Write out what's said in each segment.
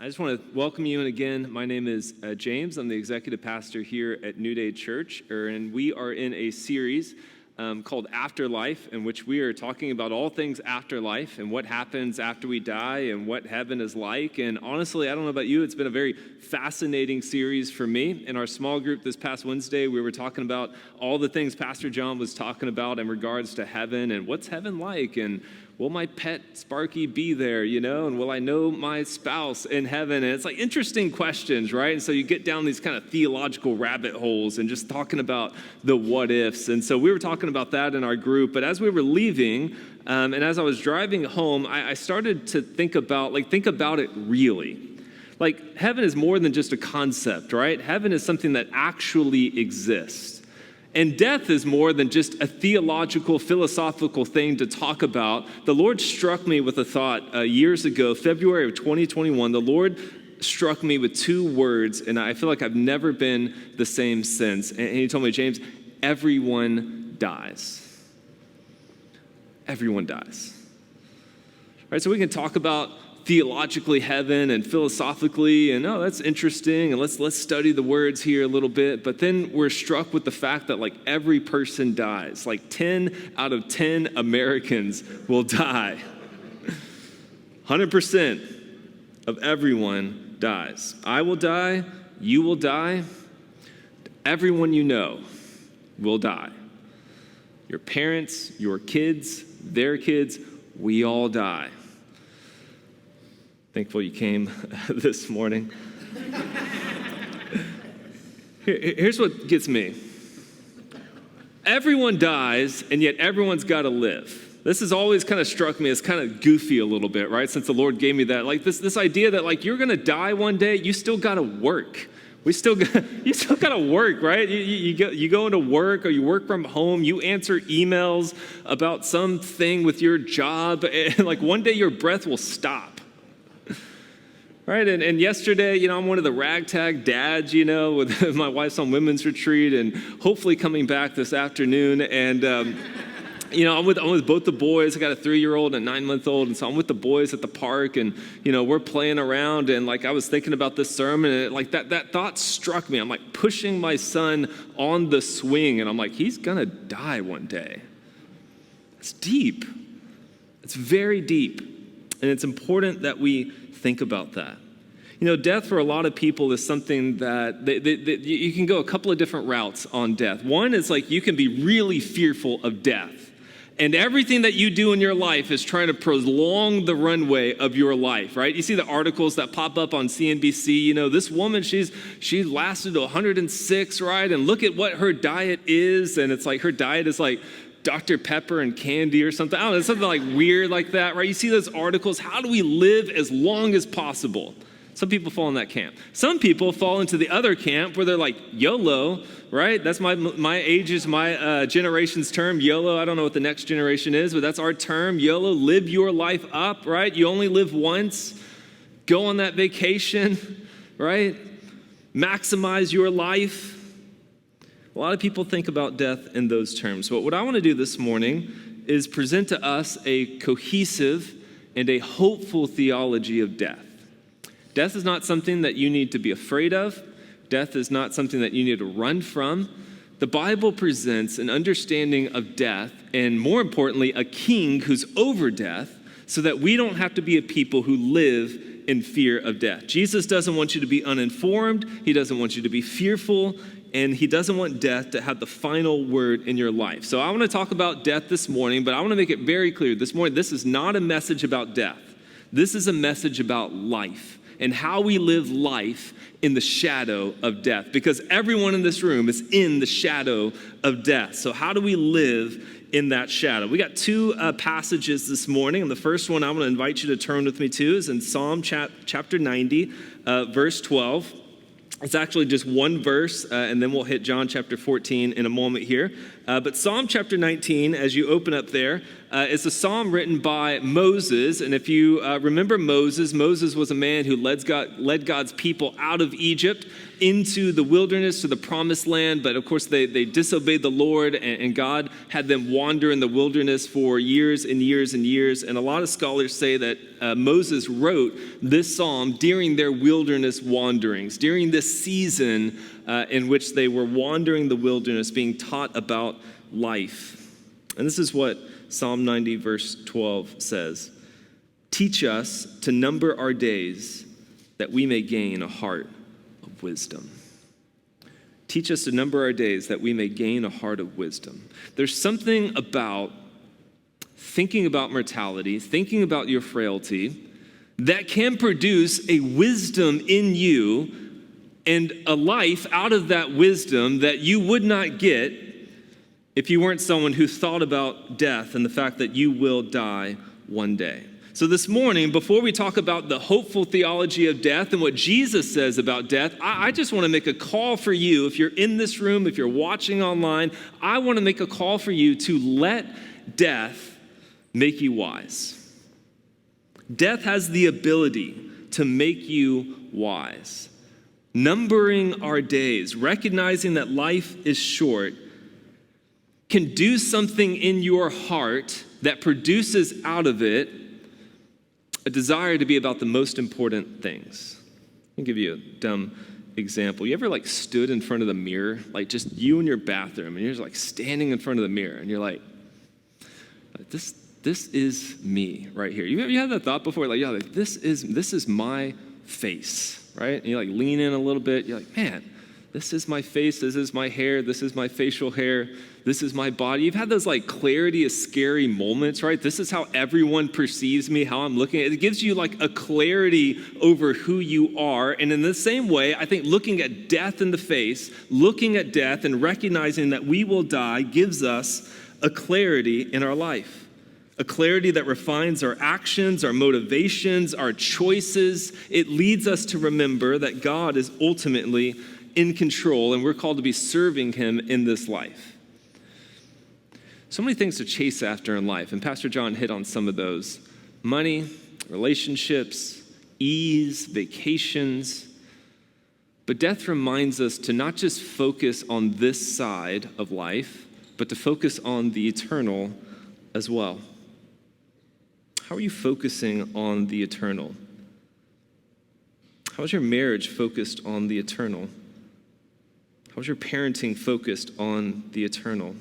I just want to welcome you. And again, my name is James. I'm the executive pastor here at New Day Church. And we are in a series called Afterlife, in which we are talking about all things afterlife and what happens after we die and what heaven is like. And honestly, I don't know about you, it's been a very fascinating series for me. In our small group this past Wednesday, we were talking about all the things Pastor John was talking about in regards to heaven and what's heaven like, and will my pet Sparky be there, and will I know my spouse in heaven? And it's like interesting questions, right? And so you get down these kind of theological rabbit holes and just talking about the what ifs. And so we were talking about that in our group. But as we were leaving, and as I was driving home, I started to think about it really. Like, heaven is more than just a concept, right? Heaven is something that actually exists. And death is more than just a theological, philosophical thing to talk about. The Lord struck me with a thought years ago, February of 2021. The Lord struck me with two words, and I feel like I've never been the same since. And he told me, James, everyone dies. Everyone dies. All right, so we can talk about theologically heaven and philosophically, and that's interesting, and let's study the words here a little bit. But then we're struck with the fact that every person dies. 10 out of 10 Americans will die. 100% of everyone dies. I will die, you will die, everyone you know will die. Your parents, your kids, their kids, we all die. Thankful you came this morning. Here's what gets me. Everyone dies, and yet everyone's got to live. This has always kind of struck me as kind of goofy a little bit, right? Since the Lord gave me that. This idea that you're going to die one day, you still got to work. You still got to work, right? You go into work, or you work from home. You answer emails about something with your job, and one day your breath will stop. Right, and yesterday, I'm one of the ragtag dads, with my wife's on women's retreat, and hopefully coming back this afternoon. And I'm with both the boys. I got a 3-year-old and a 9-month-old, and so I'm with the boys at the park, and we're playing around. And I was thinking about this sermon, and that thought struck me. I'm pushing my son on the swing, and I'm he's gonna die one day. It's deep. It's very deep, and it's important that we think about that. Death for a lot of people is something that you can go a couple of different routes on death. One is you can be really fearful of death. And everything that you do in your life is trying to prolong the runway of your life, right? You see the articles that pop up on CNBC, this woman, she lasted to 106, right? And look at what her diet is. And it's her diet is Dr. Pepper and candy or something. I don't know, something weird like that, right? You see those articles. How do we live as long as possible? Some people fall in that camp. Some people fall into the other camp where they're YOLO, right? That's my age's, my generation's term, YOLO. I don't know what the next generation is, but that's our term, YOLO. Live your life up, right? You only live once. Go on that vacation, right? Maximize your life. A lot of people think about death in those terms. But what I want to do this morning is present to us a cohesive and a hopeful theology of death. Death is not something that you need to be afraid of. Death is not something that you need to run from. The Bible presents an understanding of death, and more importantly, a king who's over death, so that we don't have to be a people who live in fear of death. Jesus doesn't want you to be uninformed. He doesn't want you to be fearful. And he doesn't want death to have the final word in your life. So I want to talk about death this morning, but I want to make it very clear this morning, this is not a message about death. This is a message about life and how we live life in the shadow of death, because everyone in this room is in the shadow of death. So how do we live in that shadow? We got two passages this morning, and the first one I want to invite you to turn with me to is in Psalm chapter 90, verse 12. It's actually just one verse, and then we'll hit John chapter 14 in a moment here. But Psalm chapter 19, as you open up there, is a psalm written by Moses. And if you remember Moses was a man who led God's people out of Egypt. into the wilderness to the promised land, but of course they disobeyed the Lord, and God had them wander in the wilderness for years and years and years. And a lot of scholars say that Moses wrote this psalm during their wilderness wanderings, during this season in which they were wandering the wilderness, being taught about life. And this is what Psalm 90 verse 12 says. Teach us to number our days that we may gain a heart of wisdom. Teach us to number our days that we may gain a heart of wisdom. There's something about thinking about mortality, thinking about your frailty, that can produce a wisdom in you and a life out of that wisdom that you would not get if you weren't someone who thought about death and the fact that you will die one day. So this morning, before we talk about the hopeful theology of death and what Jesus says about death, I just want to make a call for you. If you're in this room, if you're watching online, I want to make a call for you to let death make you wise. Death has the ability to make you wise. Numbering our days, recognizing that life is short, can do something in your heart that produces out of it a desire to be about the most important things. I'll give you a dumb example. You ever stood in front of the mirror, just you in your bathroom, and you're just standing in front of the mirror, and you're like, this is me right here. You had that thought before, this is my face, right? And you lean in a little bit. You're like, man, this is my face. This is my hair. This is my facial hair. This is my body. You've had those clarity is scary moments, right? This is how everyone perceives me, how I'm looking at it. It gives you a clarity over who you are. And in the same way, I think looking at death in the face, looking at death and recognizing that we will die gives us a clarity in our life. A clarity that refines our actions, our motivations, our choices. It leads us to remember that God is ultimately in control, and we're called to be serving him in this life. So many things to chase after in life, and Pastor John hit on some of those. Money, relationships, ease, vacations. But death reminds us to not just focus on this side of life, but to focus on the eternal as well. How are you focusing on the eternal? How is your marriage focused on the eternal? How is your parenting focused on the eternal?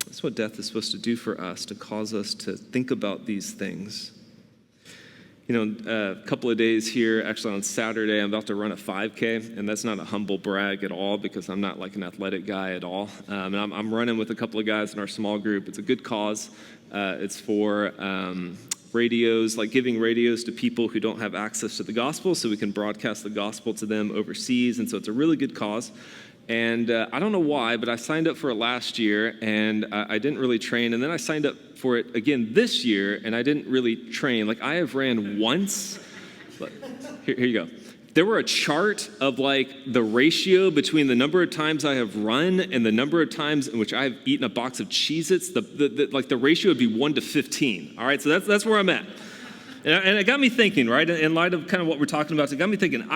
That's what death is supposed to do for us, to cause us to think about these things. A couple of days here, actually on Saturday, I'm about to run a 5K, and that's not a humble brag at all because I'm not an athletic guy at all. And I'm running with a couple of guys in our small group. It's a good cause. It's for radios, giving radios to people who don't have access to the gospel so we can broadcast the gospel to them overseas. And so it's a really good cause. And I don't know why, but I signed up for it last year, and I didn't really train. And then I signed up for it again this year, and I didn't really train. I have ran once. Here you go. There were a chart of the ratio between the number of times I have run and the number of times in which I've eaten a box of Cheez-Its. The ratio would be 1 to 15. All right, so that's where I'm at. And it got me thinking, right? In light of kind of what we're talking about, it got me thinking,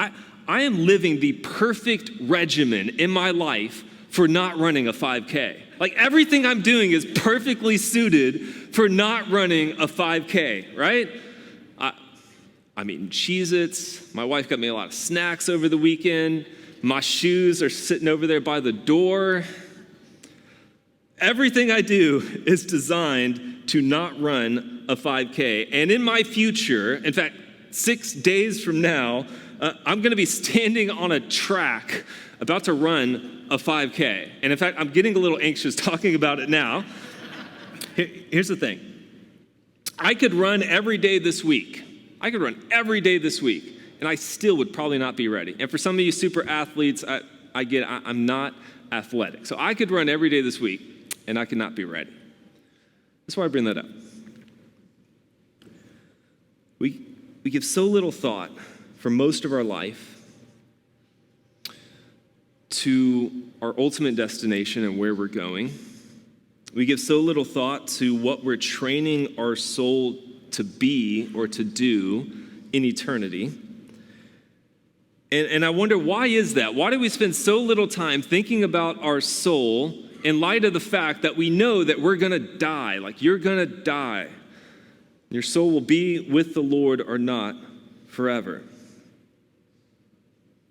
I am living the perfect regimen in my life for not running a 5K. Everything I'm doing is perfectly suited for not running a 5K, right? I'm eating Cheez-Its. My wife got me a lot of snacks over the weekend. My shoes are sitting over there by the door. Everything I do is designed to not run a 5K. And in my future, in fact, 6 days from now, I'm going to be standing on a track about to run a 5K. And in fact, I'm getting a little anxious talking about it now. Here's the thing. I could run every day this week. And I still would probably not be ready. And for some of you super athletes, I get it. I'm not athletic. So I could run every day this week, and I could not be ready. That's why I bring that up. We give so little thought for most of our life to our ultimate destination and where we're going. We give so little thought to what we're training our soul to be or to do in eternity. And I wonder, why is that? Why do we spend so little time thinking about our soul in light of the fact that we know that we're going to die? Like, you're going to die. Your soul will be with the Lord or not forever.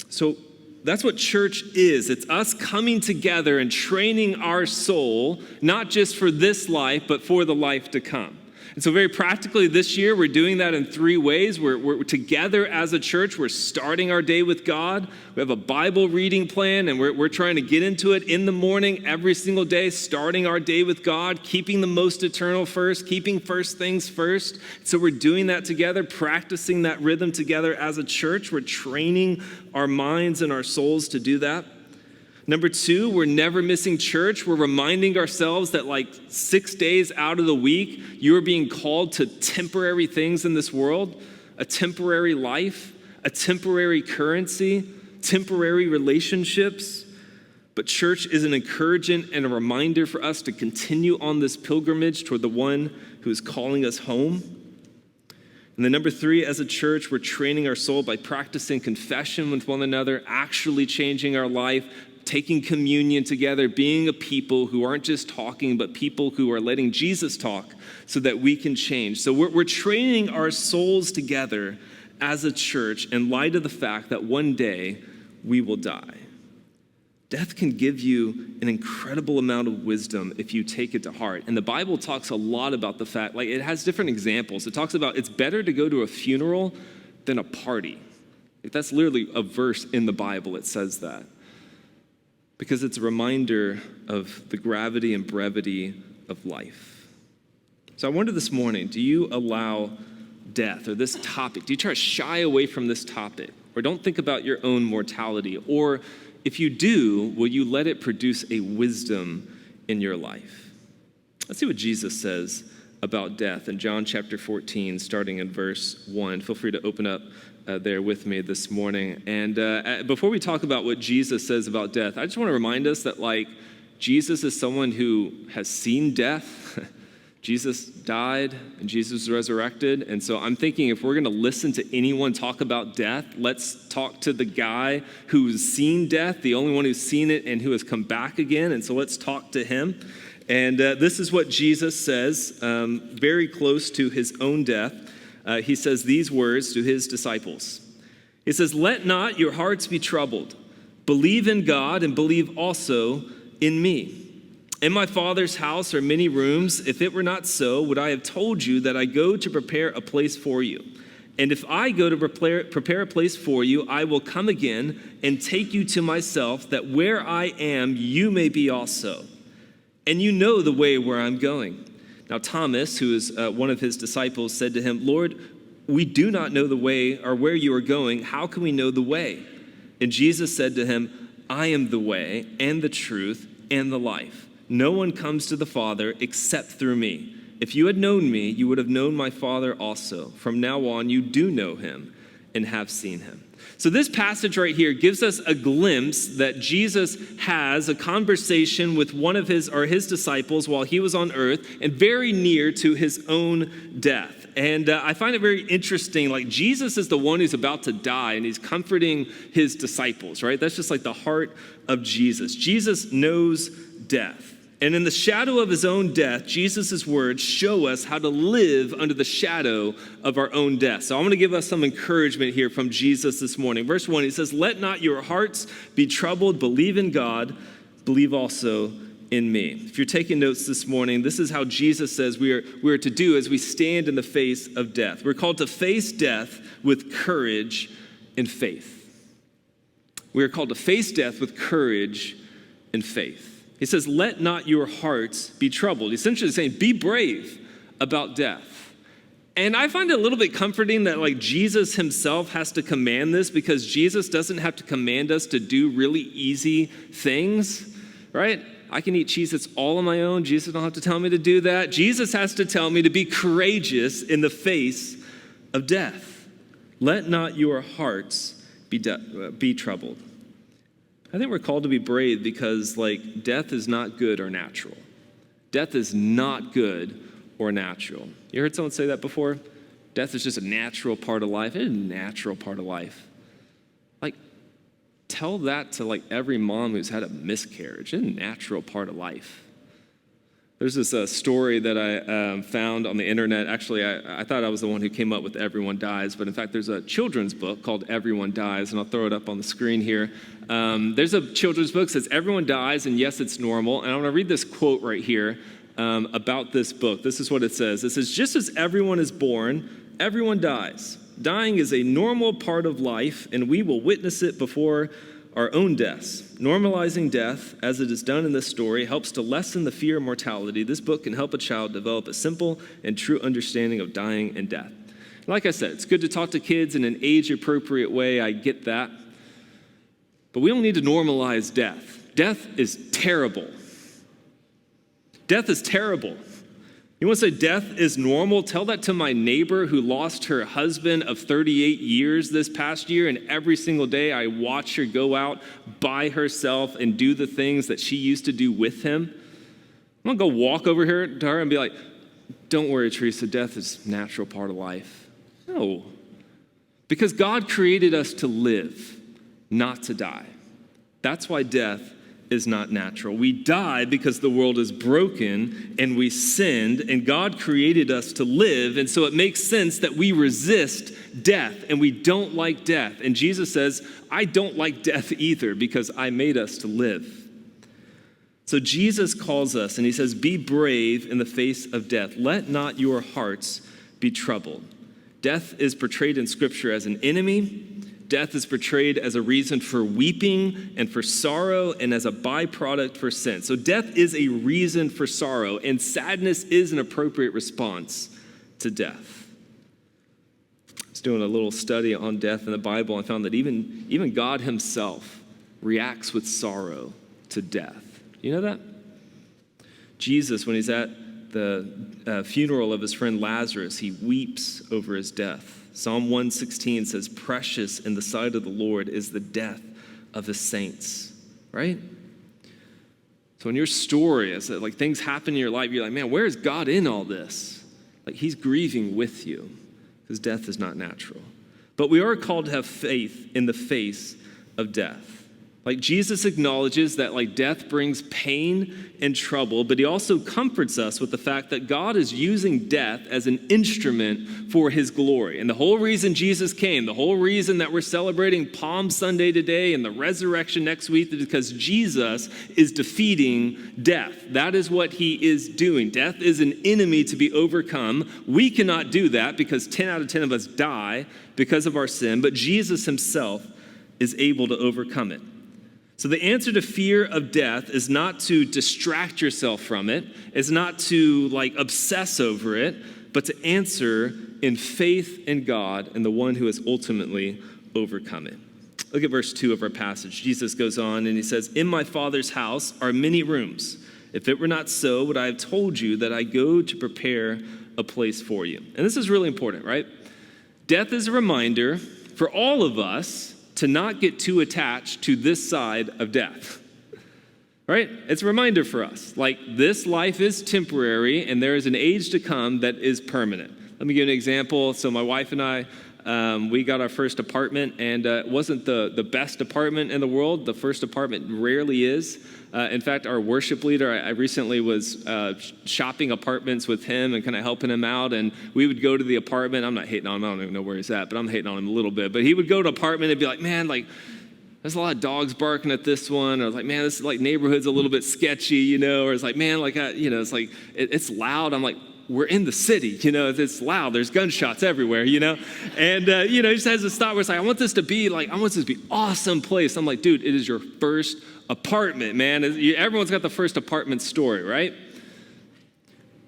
So that's what church is. It's us coming together and training our soul, not just for this life, but for the life to come. And so very practically this year, we're doing that in 3 ways. We're together as a church. We're starting our day with God. We have a Bible reading plan, and we're trying to get into it in the morning every single day, starting our day with God, keeping the most eternal first, keeping first things first. So we're doing that together, practicing that rhythm together as a church. We're training our minds and our souls to do that. Number 2, we're never missing church. We're reminding ourselves that like 6 days out of the week, you are being called to temporary things in this world, a temporary life, a temporary currency, temporary relationships. But church is an encouragement and a reminder for us to continue on this pilgrimage toward the one who is calling us home. And then number 3, as a church, we're training our soul by practicing confession with one another, actually changing our life, taking communion together, being a people who aren't just talking, but people who are letting Jesus talk so that we can change. So we're training our souls together as a church in light of the fact that one day we will die. Death can give you an incredible amount of wisdom if you take it to heart. And the Bible talks a lot about the fact, like it has different examples. It talks about it's better to go to a funeral than a party. That's literally a verse in the Bible, it says that. Because it's a reminder of the gravity and brevity of life. So I wonder this morning, do you allow death or this topic, do you try to shy away from this topic? Or don't think about your own mortality? Or if you do, will you let it produce a wisdom in your life? Let's see what Jesus says about death in John chapter 14, starting in verse 1. Feel free to open up there with me this morning. And before we talk about what Jesus says about death, I just want to remind us that like Jesus is someone who has seen death. Jesus died and Jesus was resurrected. And so I'm thinking if we're going to listen to anyone talk about death, let's talk to the guy who's seen death, the only one who's seen it and who has come back again. And so let's talk to him. And this is what Jesus says, very close to his own death. He says these words to his disciples. He says, "Let not your hearts be troubled. Believe in God and believe also in me. In my Father's house are many rooms. If it were not so, would I have told you that I go to prepare a place for you? And if I go to prepare a place for you, I will come again and take you to myself, that where I am, you may be also. And you know the way where I'm going." Now Thomas, who is one of his disciples, said to him, "Lord, we do not know the way or where you are going. How can we know the way?" And Jesus said to him, "I am the way and the truth and the life. No one comes to the Father except through me. If you had known me, you would have known my Father also. From now on, you do know him and have seen him." So this passage right here gives us a glimpse that Jesus has a conversation with one of his disciples while he was on earth and very near to his own death. And I find it very interesting, like Jesus is the one who's about to die and he's comforting his disciples, right? That's just like the heart of Jesus. Jesus knows death. And in the shadow of his own death, Jesus' words show us how to live under the shadow of our own death. So I'm going to give us some encouragement here from Jesus this morning. Verse 1, he says, "Let not your hearts be troubled. Believe in God. Believe also in me." If you're taking notes this morning, this is how Jesus says we are to do as we stand in the face of death. We're called to face death with courage and faith. We are called to face death with courage and faith. He says, "Let not your hearts be troubled." Essentially saying, be brave about death. And I find it a little bit comforting that like Jesus himself has to command this, because Jesus doesn't have to command us to do really easy things, right? I can eat Cheez-Its all on my own. Jesus don't have to tell me to do that. Jesus has to tell me to be courageous in the face of death. Let not your hearts be troubled. I think we're called to be brave because, like, death is not good or natural. Death is not good or natural. You heard someone say that before? Death is just a natural part of life. It is a natural part of life. Like, tell that to like every mom who's had a miscarriage. It's a natural part of life. There's this story that I found on the internet. Actually, I thought I was the one who came up with Everyone Dies, but in fact, there's a children's book called Everyone Dies, and I'll throw it up on the screen here. There's a children's book that says, "Everyone dies, and yes, it's normal." And I want to read this quote right here about this book. This is what it says. It says, "Just as everyone is born, everyone dies. Dying is a normal part of life, and we will witness it before our own deaths. Normalizing death, as it is done in this story, helps to lessen the fear of mortality. This book can help a child develop a simple and true understanding of dying and death." Like I said, it's good to talk to kids in an age-appropriate way. I get that. But we don't need to normalize death. Death is terrible. Death is terrible. You want to say death is normal? Tell that to my neighbor who lost her husband of 38 years this past year, and every single day I watch her go out by herself and do the things that she used to do with him. I'm going to go walk over here to her and be like, "Don't worry, Teresa, death is a natural part of life." No. Because God created us to live, not to die. That's why death is not natural. We die because the world is broken and we sinned, and God created us to live, and so it makes sense that we resist death and we don't like death. And Jesus says, I don't like death either because I made us to live. So Jesus calls us and he says, be brave in the face of death. Let not your hearts be troubled. Death is portrayed in Scripture as an enemy. Death is portrayed as a reason for weeping and for sorrow and as a byproduct for sin. So death is a reason for sorrow, and sadness is an appropriate response to death. I was doing a little study on death in the Bible and found that even God himself reacts with sorrow to death. You know that? Jesus, when he's at the funeral of his friend Lazarus, he weeps over his death. Psalm 116 says, precious in the sight of the Lord is the death of his saints, right? So in your story, as like things happen in your life, you're like, man, where is God in all this? Like he's grieving with you because death is not natural. But we are called to have faith in the face of death. Like Jesus acknowledges that like death brings pain and trouble, but he also comforts us with the fact that God is using death as an instrument for his glory. And the whole reason Jesus came, the whole reason that we're celebrating Palm Sunday today and the resurrection next week is because Jesus is defeating death. That is what he is doing. Death is an enemy to be overcome. We cannot do that because 10 out of 10 of us die because of our sin, but Jesus himself is able to overcome it. So the answer to fear of death is not to distract yourself from it, is not to like obsess over it, but to answer in faith in God and the one who has ultimately overcome it. Look at verse 2 of our passage. Jesus goes on and he says, in my Father's house are many rooms. If it were not so, would I have told you that I go to prepare a place for you? And this is really important, right? Death is a reminder for all of us to not get too attached to this side of death, right? It's a reminder for us. Like this life is temporary and there is an age to come that is permanent. Let me give you an example. So my wife and I, we got our first apartment, and it wasn't the best apartment in the world. The first apartment rarely is. In fact, our worship leader, I recently was shopping apartments with him and kind of helping him out, and we would go to the apartment. I'm not hating on him. I don't even know where he's at, but I'm hating on him a little bit. But he would go to an apartment and be like, man, like, there's a lot of dogs barking at this one. Or I was like, man, this like neighborhood's a little bit sketchy, you know? Or it's like, man, like, it's like, it's loud. I'm like, we're in the city, you know, it's loud. There's gunshots everywhere, you know? And, he just has this thought where it's like, I want this to be awesome place. I'm like, dude, it is your first apartment, man. Everyone's got the first apartment story, right?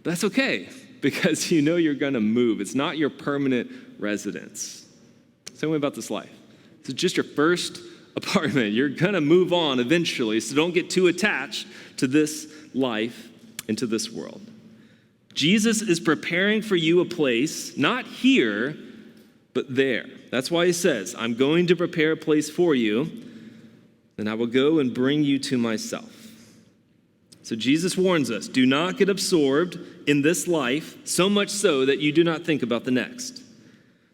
But that's okay, because you know you're going to move. It's not your permanent residence. Same way about this life. It's just your first apartment. You're going to move on eventually, so don't get too attached to this life and to this world. Jesus is preparing for you a place, not here, but there. That's why he says, I'm going to prepare a place for you, and I will go and bring you to myself. So Jesus warns us, do not get absorbed in this life, so much so that you do not think about the next.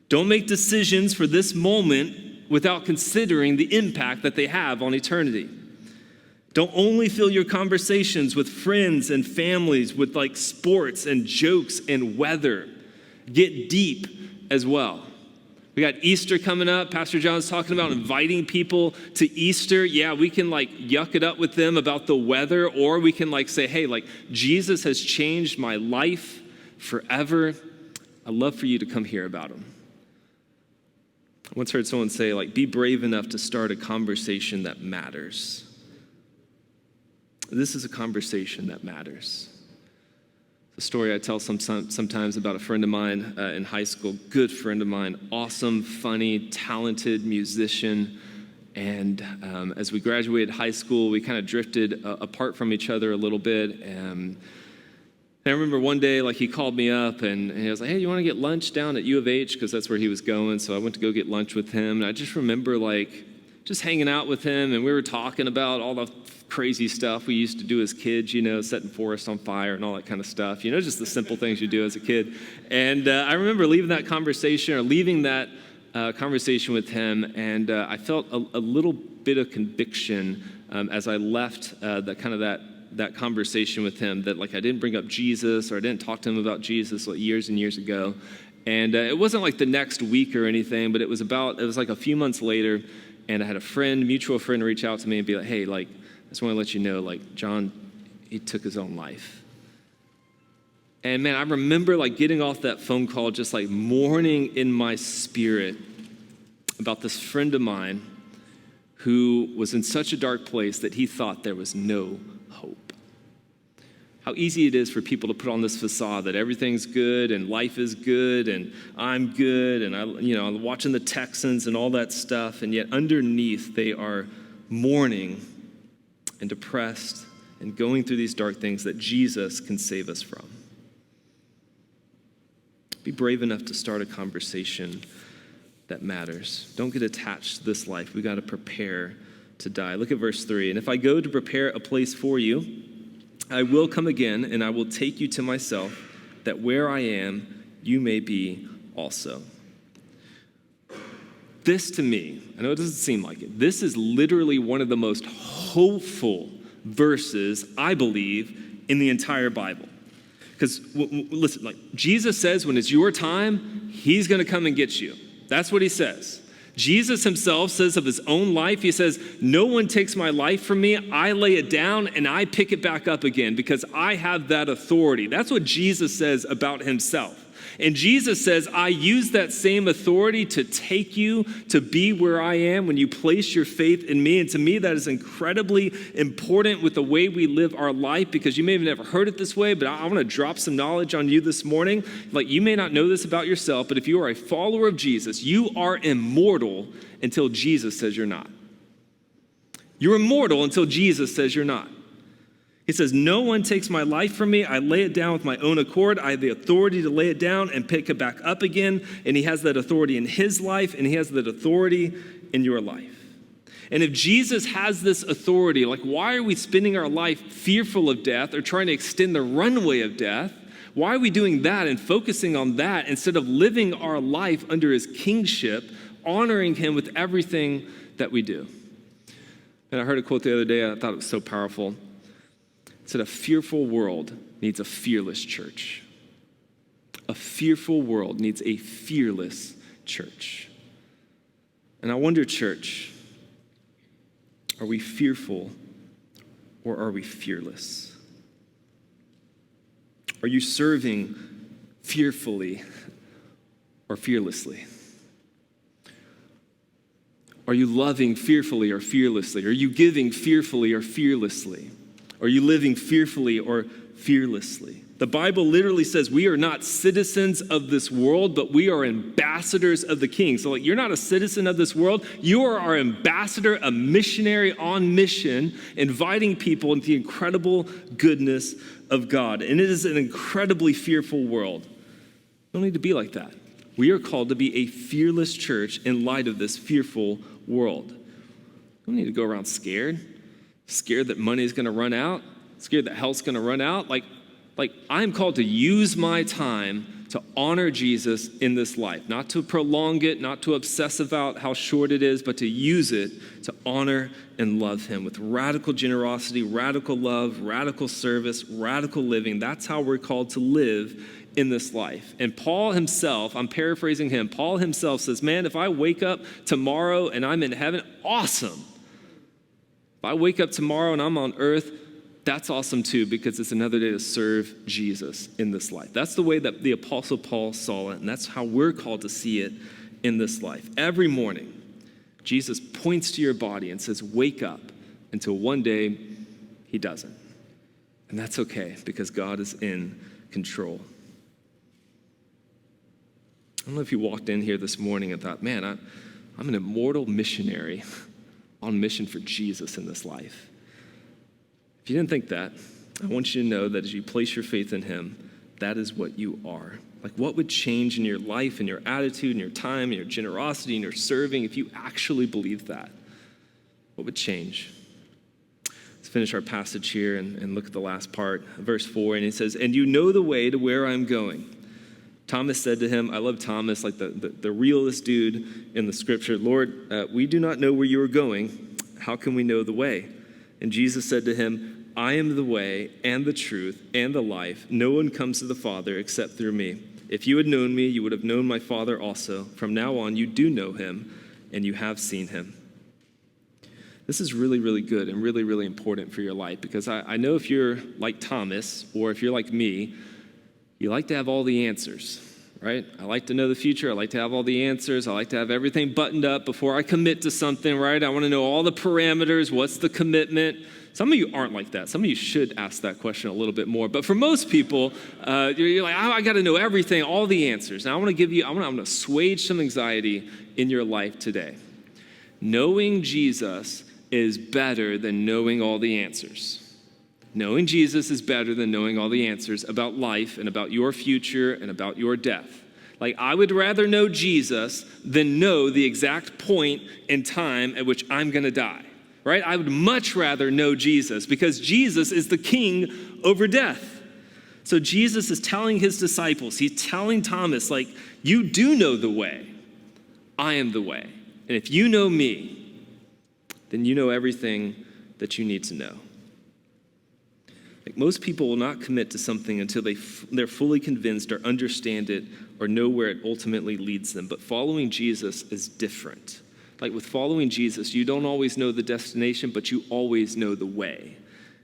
Don't make decisions for this moment without considering the impact that they have on eternity. Don't only fill your conversations with friends and families with like sports and jokes and weather. Get deep as well. We got Easter coming up. Pastor John's talking about inviting people to Easter. Yeah, we can like yuck it up with them about the weather, or we can like say, hey, like Jesus has changed my life forever. I'd love for you to come hear about him. I once heard someone say, like, be brave enough to start a conversation that matters. This is a conversation that matters. The story I tell sometimes about a friend of mine in high school, good friend of mine, awesome, funny, talented musician. And as we graduated high school, we kind of drifted apart from each other a little bit. And I remember one day, like, he called me up and he was like, hey, you want to get lunch down at U of H? Because that's where he was going. So I went to go get lunch with him. And I just remember, like, just hanging out with him. And we were talking about all the crazy stuff we used to do as kids, you know, setting forests on fire and all that kind of stuff. You know, just the simple things you do as a kid. And I remember leaving that conversation with him. And I felt a little bit of conviction as I left that conversation with him, that like I didn't bring up Jesus, or I didn't talk to him about Jesus like years and years ago. And it wasn't like the next week or anything, but it was like a few months later, and I had a mutual friend reach out to me and be like, hey, like, I just want to let you know, like, John, he took his own life. And man, I remember like getting off that phone call, just like mourning in my spirit about this friend of mine who was in such a dark place that he thought there was no hope. How easy it is for people to put on this facade that everything's good and life is good and I'm good and I'm watching the Texans and all that stuff, and yet underneath they are mourning and depressed and going through these dark things that Jesus can save us from. Be brave enough to start a conversation that matters. Don't get attached to this life. We got to prepare to die. Look at verse 3. And if I go to prepare a place for you, I will come again, and I will take you to myself, that where I am, you may be also. This to me, I know it doesn't seem like it, this is literally one of the most hopeful verses, I believe, in the entire Bible. Because, listen, like Jesus says when it's your time, he's going to come and get you. That's what he says. Jesus himself says of his own life, he says, no one takes my life from me. I lay it down and I pick it back up again because I have that authority. That's what Jesus says about himself. And Jesus says, I use that same authority to take you to be where I am when you place your faith in me. And to me, that is incredibly important with the way we live our life, because you may have never heard it this way, but I want to drop some knowledge on you this morning. Like, you may not know this about yourself, but if you are a follower of Jesus, you are immortal until Jesus says you're not. You're immortal until Jesus says you're not. He says, no one takes my life from me. I lay it down with my own accord. I have the authority to lay it down and pick it back up again. And he has that authority in his life, and he has that authority in your life. And if Jesus has this authority, like, why are we spending our life fearful of death or trying to extend the runway of death? Why are we doing that and focusing on that instead of living our life under his kingship, honoring him with everything that we do? And I heard a quote the other day, I thought it was so powerful. It said, a fearful world needs a fearless church. A fearful world needs a fearless church. And I wonder, church, are we fearful or are we fearless? Are you serving fearfully or fearlessly? Are you loving fearfully or fearlessly? Are you giving fearfully or fearlessly? Are you living fearfully or fearlessly? The Bible literally says we are not citizens of this world, but we are ambassadors of the King. So like, you're not a citizen of this world. You are our ambassador, a missionary on mission, inviting people into the incredible goodness of God. And it is an incredibly fearful world. We don't need to be like that. We are called to be a fearless church in light of this fearful world. We don't need to go around scared that money is going to run out, scared that health's going to run out. Like I'm called to use my time to honor Jesus in this life, not to prolong it, not to obsess about how short it is, but to use it to honor and love him with radical generosity, radical love, radical service, radical living. That's how we're called to live in this life. And Paul himself, I'm paraphrasing him, Paul himself says, man, if I wake up tomorrow and I'm in heaven, awesome. If I wake up tomorrow and I'm on earth, that's awesome too, because it's another day to serve Jesus in this life. That's the way that the Apostle Paul saw it, and that's how we're called to see it in this life. Every morning, Jesus points to your body and says, wake up, until one day he doesn't. And that's okay, because God is in control. I don't know if you walked in here this morning and thought, man, I'm an immortal missionary on mission for Jesus in this life. If you didn't think that, I want you to know that as you place your faith in him, that is what you are. Like, what would change in your life and your attitude and your time and your generosity and your serving if you actually believed that? What would change? Let's finish our passage here and look at the last part, verse 4. And it says, and you know the way to where I'm going. Thomas said to him, I love Thomas, like the realest dude in the scripture. Lord, we do not know where you are going. How can we know the way? And Jesus said to him, I am the way and the truth and the life. No one comes to the Father except through me. If you had known me, you would have known my Father also. From now on, you do know him, and you have seen him. This is really, really good and really, really important for your life, because I know if you're like Thomas, or if you're like me, you like to have all the answers, right? I like to know the future. I like to have all the answers. I like to have everything buttoned up before I commit to something, right? I want to know all the parameters. What's the commitment? Some of you aren't like that. Some of you should ask that question a little bit more. But for most people, you're like, I got to know everything, all the answers. Now I'm going to assuage some anxiety in your life today. Knowing Jesus is better than knowing all the answers. Knowing Jesus is better than knowing all the answers about life and about your future and about your death. Like, I would rather know Jesus than know the exact point in time at which I'm going to die, right? I would much rather know Jesus, because Jesus is the king over death. So Jesus is telling his disciples, he's telling Thomas, like, you do know the way. I am the way. And if you know me, then you know everything that you need to know. Like, most people will not commit to something until they're fully convinced or understand it or know where it ultimately leads them. But following Jesus is different. Like, with following Jesus, you don't always know the destination, but you always know the way,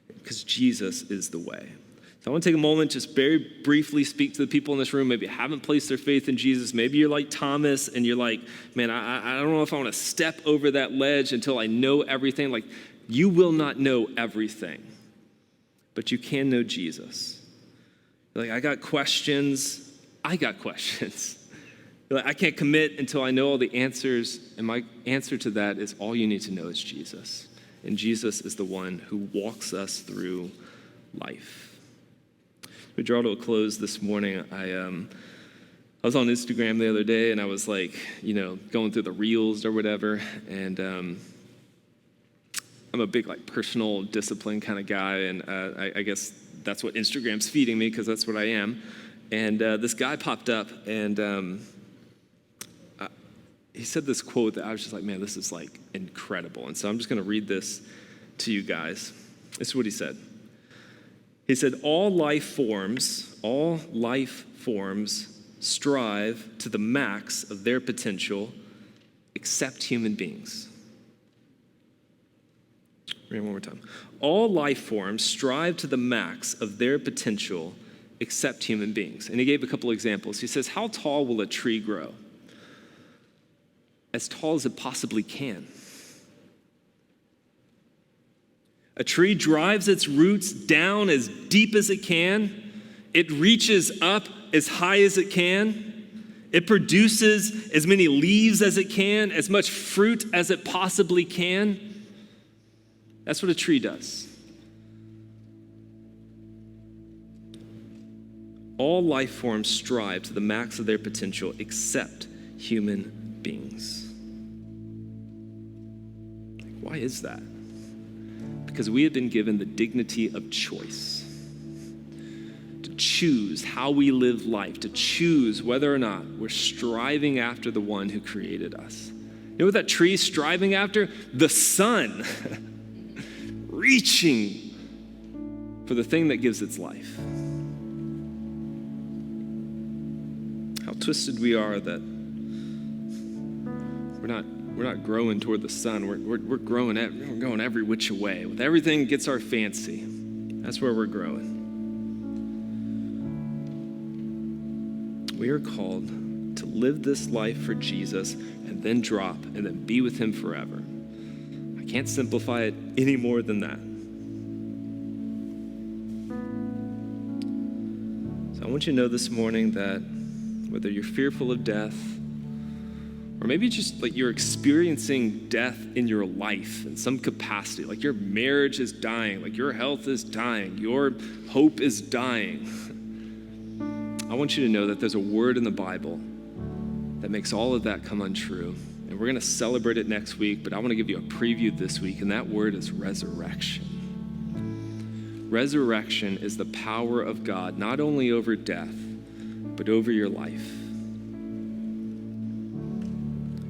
because Jesus is the way. So I want to take a moment, just very briefly speak to the people in this room. Maybe haven't placed their faith in Jesus. Maybe you're like Thomas and you're like, man, I don't know if I want to step over that ledge until I know everything. Like, you will not know everything, but you can know Jesus. You're like, I got questions. You're like, I can't commit until I know all the answers. And my answer to that is, all you need to know is Jesus. And Jesus is the one who walks us through life. We draw to a close this morning. I was on Instagram the other day, and I was like, going through the reels or whatever. And I'm a big personal discipline kind of guy, and I guess that's what Instagram's feeding me, because that's what I am. And this guy popped up, and he said this quote that I was just like, man, this is incredible. And so I'm just going to read this to you guys. This is what he said. He said, all life forms strive to the max of their potential, except human beings. Read it one more time. All life forms strive to the max of their potential, except human beings. And he gave a couple examples. He says, how tall will a tree grow? As tall as it possibly can. A tree drives its roots down as deep as it can. It reaches up as high as it can. It produces as many leaves as it can, as much fruit as it possibly can. That's what a tree does. All life forms strive to the max of their potential, except human beings. Why is that? Because we have been given the dignity of choice. To choose how we live life, to choose whether or not we're striving after the one who created us. You know what that tree is striving after? The sun. Reaching for the thing that gives its life. How twisted we are that we're not growing toward the sun. We're going every which way. With everything that gets our fancy. That's where we're growing. We are called to live this life for Jesus and then drop and then be with him forever. I can't simplify it any more than that. So I want you to know this morning that whether you're fearful of death, or maybe just like you're experiencing death in your life in some capacity, like your marriage is dying, like your health is dying, your hope is dying. I want you to know that there's a word in the Bible that makes all of that come untrue. And we're going to celebrate it next week, but I want to give you a preview this week, and that word is resurrection. Resurrection is the power of God, not only over death, but over your life.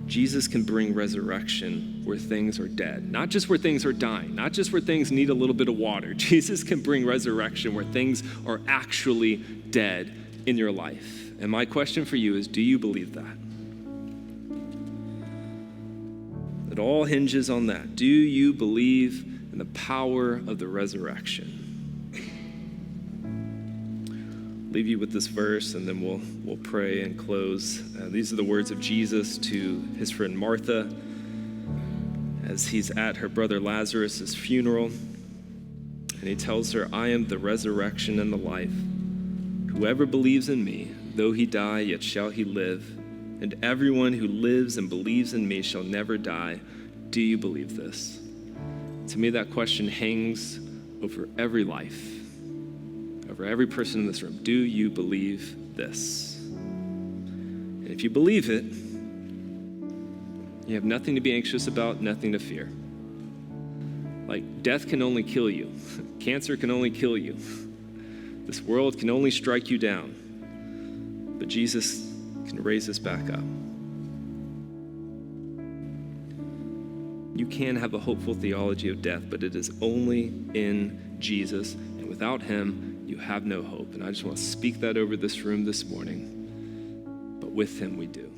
Jesus can bring resurrection where things are dead, not just where things are dying, not just where things need a little bit of water. Jesus can bring resurrection where things are actually dead in your life. And my question for you is, do you believe that? It all hinges on that. Do you believe in the power of the resurrection? Leave you with this verse, and then we'll pray and close. These are the words of Jesus to his friend Martha as he's at her brother Lazarus' funeral. And he tells her, I am the resurrection and the life. Whoever believes in me, though he die, yet shall he live. And everyone who lives and believes in me shall never die. Do you believe this? To me, that question hangs over every life, over every person in this room. Do you believe this? And if you believe it, you have nothing to be anxious about, nothing to fear. Like, death can only kill you. Cancer can only kill you. This world can only strike you down. But Jesus can raise us back up. You can have a hopeful theology of death, but it is only in Jesus. And without him, you have no hope. And I just want to speak that over this room this morning. But with him, we do.